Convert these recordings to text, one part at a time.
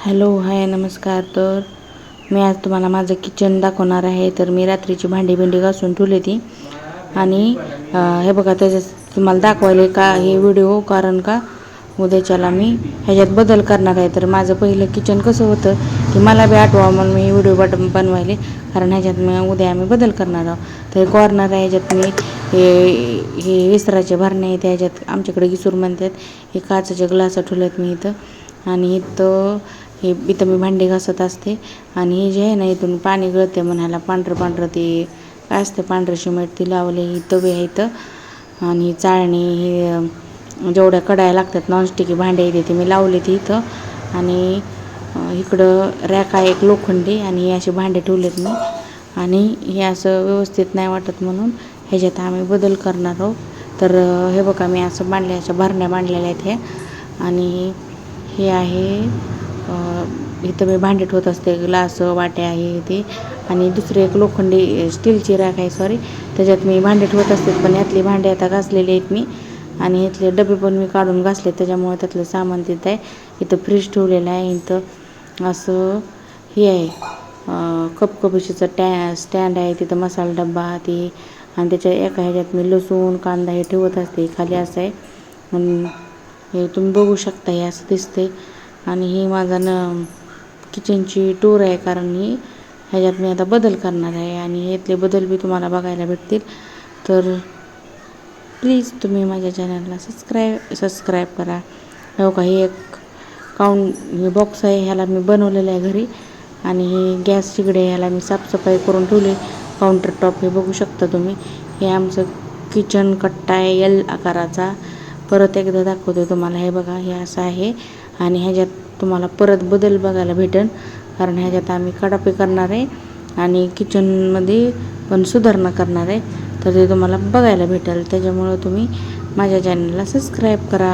Hello hi नमस्कार. तर मी आज तुम्हाला माझं किचन दाखवणार आहे. तर मी रात्रीची भांडी घासून ठेवली ती आणि हे बघा त्याच्यात तुम्हाला दाखवायला का हे व्हिडिओ, कारण का उद्याच्याला मी ह्याच्यात बदल करणार आहे. तर माझं पहिलं किचन कसं होतं की मला बी आठवावं म्हणून मी व्हिडिओ बनवायले, कारण ह्याच्यात मी उद्या आम्ही बदल करणार आहोत. तर कॉर्नर आहे ह्याच्यात मी हे विस्ताराचे भरणे आहेत. ह्याच्यात आमच्याकडे गिसूर म्हणतात. हे काचेचे ग्लास ठेवलेत मी इथं, आणि इथं इथं मी भांडी घासत असते. आणि हे जे आहे ना, इथून पाणी गळते म्हणायला पांढरं ते काय असतं पांढरं सिमेंट ती लावले. ही तवे आहे इथं, आणि चाळणी हे जेवढ्या कढाया लागतात नॉनस्टिकी भांडे येते ते मी लावले ती इथं. आणि इकडं रॅक आहे एक लोखंडी, आणि हे असे भांडे ठेवलेत मी. आणि हे असं व्यवस्थित नाही वाटत म्हणून ह्याच्यात आम्ही बदल करणार आहोत. तर हे बघा मी असं बांधले, अशा भरण्या बांधलेल्या आहेत ह्या. आणि हे आहे इथं मी भांडे ठेवत असते, ग्लास वाट्या आहे ते. आणि दुसरे एक लोखंडी स्टीलची रॅक आहे त्याच्यात मी भांडे ठेवत असते. पण यातली भांडे आता घासलेले आहेत मी, आणि इथले डबे पण मी काढून घासले, त्याच्यामुळे त्यातलं सामान तिथं आहे. इथं फ्रीज ठेवलेलं आहे. इथं असं हे आहे कपकपीचं स्टँड आहे. तिथं मसाला डब्बा ते, आणि त्याच्या एका ह्याच्यात मी लसूण कांदा हे ठेवत असते. खाली असं आहे, आणि हे तुम्ही बघू शकता, हे असं दिसते. आणि ही माझा किचनची टूर आहे, कारण ही ह्याच्यात मी आता बदल करणार आहे, आणि यातले बदल बी तुम्हाला बघायला भेटतील. तर प्लीज तुम्ही माझ्या चॅनलला सबस्क्राईब करा. हो का, हे एक बॉक्स आहे, ह्याला मी बनवलेलं आहे घरी. आणि हे गॅस शिगडे, ह्याला मी साफसफाई करून ठेवली. काउंटर टॉप हे बघू शकता तुम्ही. हे आमचं किचन कट्टा आहे एल आकाराचा. परत एकदा दाखवते तुम्हाला. हे बघा, हे असं आहे. आणि ह्याच्यात तुम्हाला परत बदल बघायला भेटेल, कारण ह्याच्यात आम्ही कडापे करणार आहे आणि किचनमध्ये पण सुधारणा करणार आहे. तर ते तुम्हाला बघायला भेटेल. त्याच्यामुळं तुम्ही माझ्या चॅनलला सबस्क्राईब करा.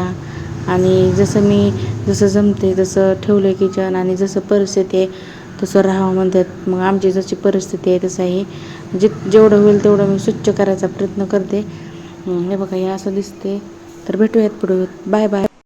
आणि जसं जमते तसं ठेवलं किचन, आणि जसं परिस्थिती आहे तसं राहावं म्हणतात. मग आमची जशी परिस्थिती आहे तसं आहे, जेवढं होईल तेवढं मी स्वच्छ करायचा प्रयत्न करते. हे बघा, हे असं दिसते. तर भेटूयात पुढे. Bye bye.